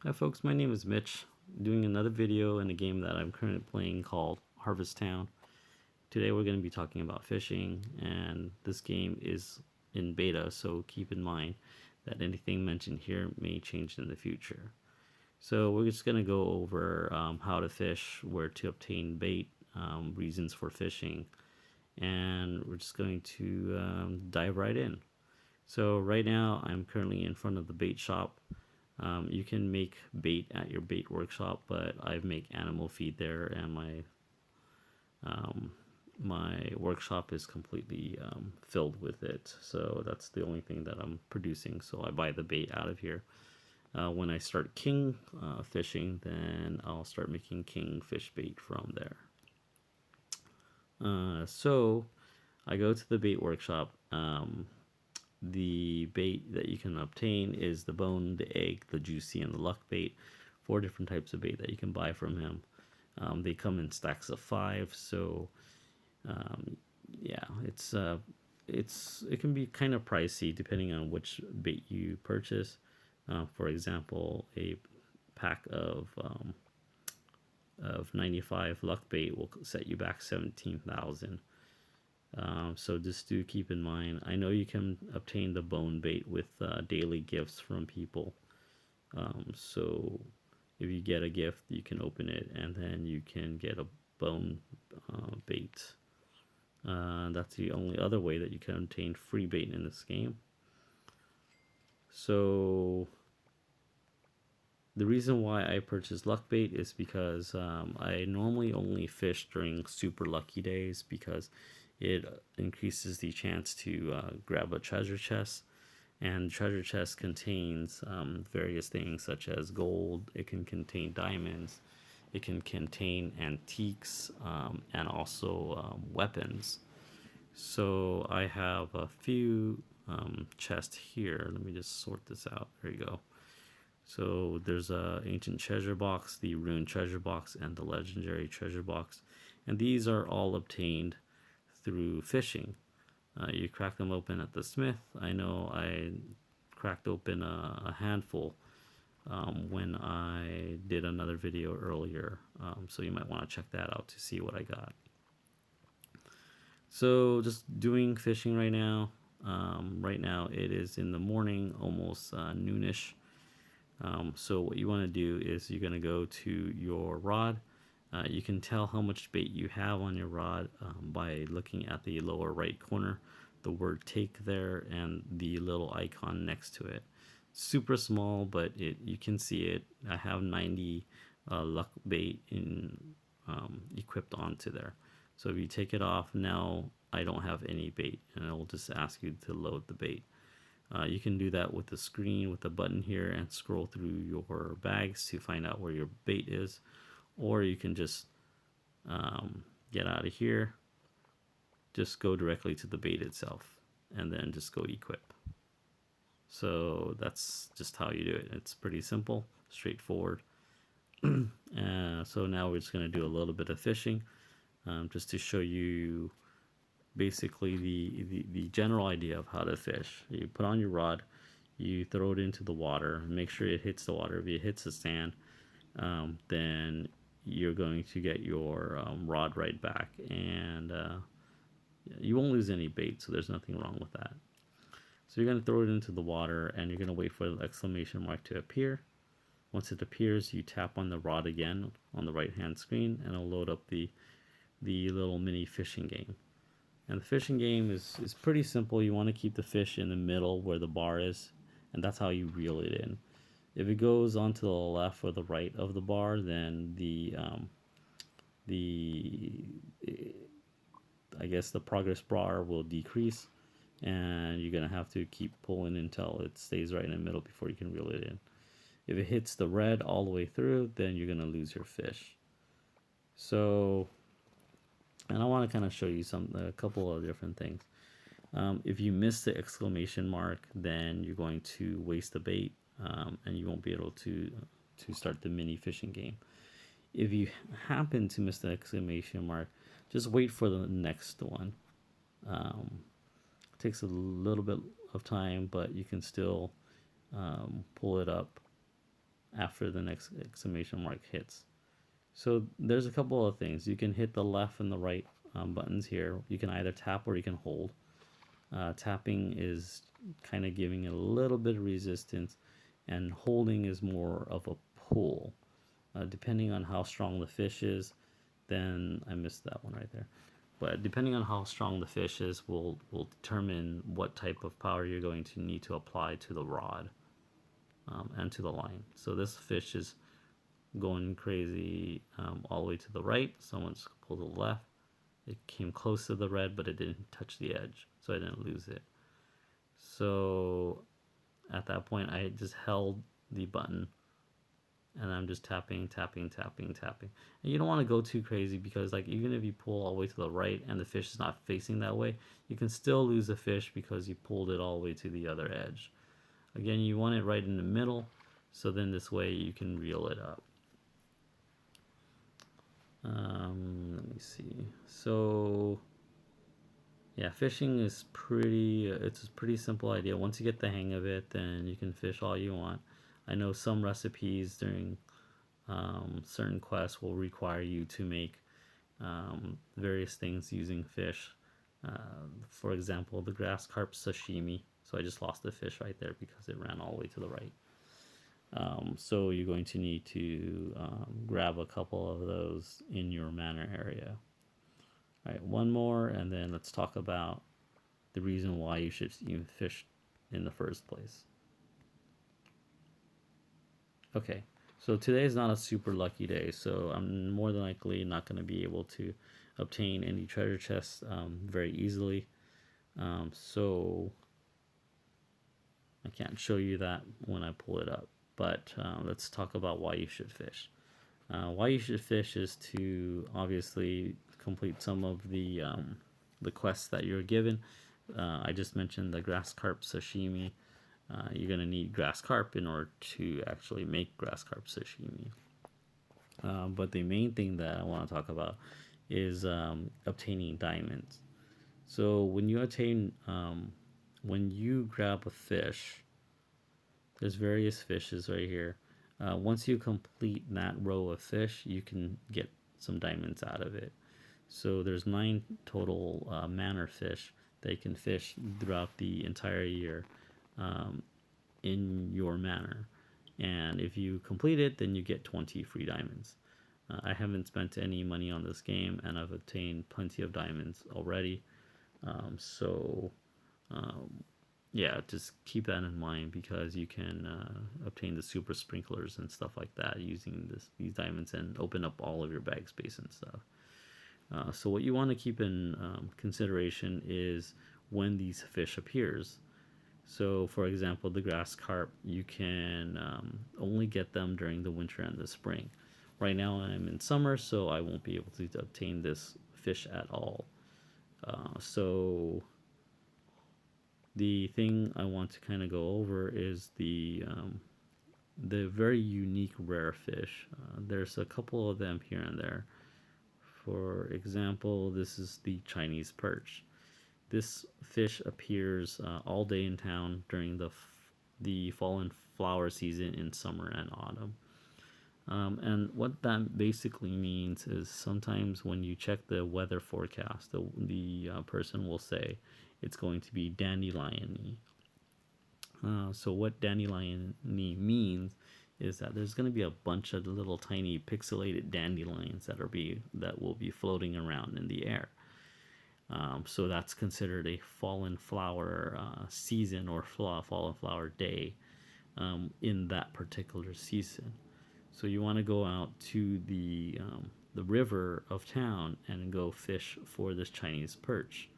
Hi folks, my name is Mitch, doing another video in a game that I'm currently playing called Harvest Town. Today we're going to be talking about fishing, and this game is in beta, so keep in mind that anything mentioned here may change in the future. So we're just going to go over how to fish, where to obtain bait, reasons for fishing, and we're just going to dive right in. So right now I'm currently in front of the bait shop. You can make bait at your bait workshop, but I make animal feed there, and um, my workshop is completely filled with it. So that's the only thing that I'm producing. So I buy the bait out of here. When I start king fishing, then I'll start making king fish bait from there. So I go to the bait workshop. The bait that you can obtain is the bone, the egg, the juicy, and the luck bait. 4 different types of bait that you can buy from him. They come in stacks of 5, so um, yeah, it can be kind of pricey depending on which bait you purchase. For example, a pack of 95 luck bait will set you back 17,000. So just do keep in mind. I know you can obtain the bone bait with daily gifts from people. So if you get a gift, you can open it, and then you can get a bone bait. That's the only other way that you can obtain free bait in this game. So the reason why I purchased luck bait is because I normally only fish during super lucky days because it increases the chance to grab a treasure chest. And treasure chest contains various things such as gold. It can contain diamonds. It can contain antiques and also weapons. So I have a few chests here. Let me just sort this out. There you go. So there's a ancient treasure box, the ruined treasure box, and the legendary treasure box, and these are all obtained through fishing. You crack them open at the smith. I know I cracked open a handful when I did another video earlier, so you might want to check that out to see what I got. So just doing fishing right now. Right now it is in the morning, almost noonish. So what you want to do is you're going to go to your rod. You can tell how much bait you have on your rod by looking at the lower right corner, the word take there, and the little icon next to it. Super small, but you can see it. I have 90 luck bait equipped onto there. So if you take it off now, I don't have any bait, and it will just ask you to load the bait. You can do that with the screen with the button here and scroll through your bags to find out where your bait is, or you can just get out of here, just go directly to the bait itself, and then just go equip. So that's just how you do it. It's pretty simple, straightforward. So now we're just going to do a little bit of fishing just to show you basically the general idea of how to fish. You put on your rod, you throw it into the water, make sure it hits the water. If it hits the sand, then you're going to get your rod right back, and you won't lose any bait, so there's nothing wrong with that. So you're going to throw it into the water, and you're going to wait for the exclamation mark to appear. Once it appears, you tap on the rod again on the right hand screen, and it'll load up the little mini fishing game. And the fishing game is pretty simple. You want to keep the fish in the middle where the bar is, and that's how you reel it in. If it goes onto the left or the right of the bar, then the I guess the progress bar will decrease, and you're gonna have to keep pulling until it stays right in the middle before you can reel it in. If it hits the red all the way through, then you're gonna lose your fish. So, and I want to kind of show you a couple of different things. If you miss the exclamation mark, then you're going to waste the bait, and you won't be able to start the mini fishing game. If you happen to miss the exclamation mark, just wait for the next one. It takes a little bit of time, but you can still pull it up after the next exclamation mark hits. So there's a couple of things. You can hit the left and the right buttons here. You can either tap or you can hold. Tapping is kind of giving it a little bit of resistance, and holding is more of a pull. Depending on how strong the fish is, then I missed that one right there. But depending on how strong the fish is, will determine what type of power you're going to need to apply to the rod and to the line. So this fish is going crazy all the way to the right. Someone's pulled to the left. It came close to the red, but it didn't touch the edge, so I didn't lose it. So at that point, I just held the button, and I'm just tapping, tapping, tapping, tapping. And you don't want to go too crazy, because like even if you pull all the way to the right and the fish is not facing that way, you can still lose the fish because you pulled it all the way to the other edge. Again, you want it right in the middle, so then this way you can reel it up. Let me see. So yeah, fishing is it's a pretty simple idea. Once you get the hang of it, then you can fish all you want. I know some recipes during certain quests will require you to make various things using fish. For example, the grass carp sashimi. So I just lost the fish right there because it ran all the way to the right. So you're going to need to grab a couple of those in your manor area. All right, one more, and then let's talk about the reason why you should even fish in the first place. Okay, so today is not a super lucky day, so I'm more than likely not going to be able to obtain any treasure chests very easily. So I can't show you that when I pull it up, but let's talk about why you should fish. Why you should fish is to obviously complete some of the quests that you're given. I just mentioned the grass carp sashimi. You're going to need grass carp in order to actually make grass carp sashimi. But the main thing that I want to talk about is obtaining diamonds. So when you grab a fish, there's various fishes right here. Once you complete that row of fish, you can get some diamonds out of it. So there's 9 total manor fish that you can fish throughout the entire year in your manor. And if you complete it, then you get 20 free diamonds. I haven't spent any money on this game, and I've obtained plenty of diamonds already. Yeah, just keep that in mind, because you can obtain the super sprinklers and stuff like that using these diamonds and open up all of your bag space and stuff. So what you want to keep in consideration is when these fish appears. So for example, the grass carp, you can only get them during the winter and the spring. Right now I'm in summer, so I won't be able to obtain this fish at all. So the thing I want to kind of go over is the very unique rare fish. There's a couple of them here and there. For example, this is the Chinese perch. This fish appears all day in town during the fall and flower season in summer and autumn. And what that basically means is sometimes when you check the weather forecast, the person will say it's going to be dandelion-y. So what dandelion-y means is that there's going to be a bunch of little tiny pixelated dandelions that will be floating around in the air. So that's considered a fallen flower season, or fallen flower day in that particular season. So you want to go out to the river of town and go fish for this Chinese perch,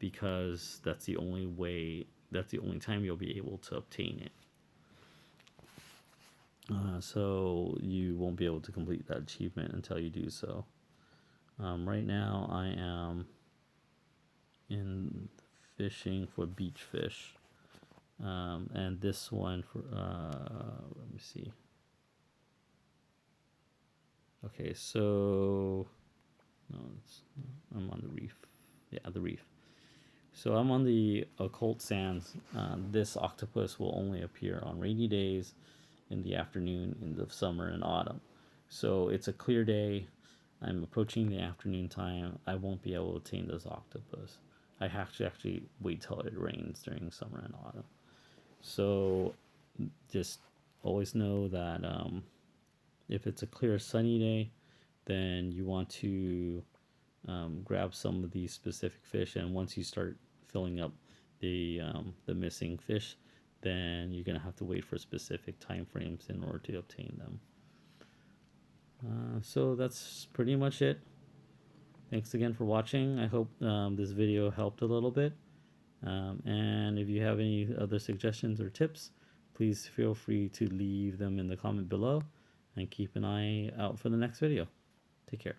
because that's the only time you'll be able to obtain it. So you won't be able to complete that achievement until you do so. Right now I am in fishing for beach fish, and this one for let me see. Okay, so no, I'm on the reef. Yeah, the reef. So I'm on the occult sands. This octopus will only appear on rainy days. in the afternoon in the summer and autumn. So it's a clear day. I'm approaching the afternoon time. I won't be able to tame this octopus. I have to actually wait till it rains during summer and autumn. So just always know that if it's a clear sunny day, then you want to grab some of these specific fish, and once you start filling up the missing fish, then you're gonna have to wait for specific time frames in order to obtain them. So that's pretty much it. Thanks again for watching. I hope this video helped a little bit. And if you have any other suggestions or tips, please feel free to leave them in the comment below, and keep an eye out for the next video. Take care.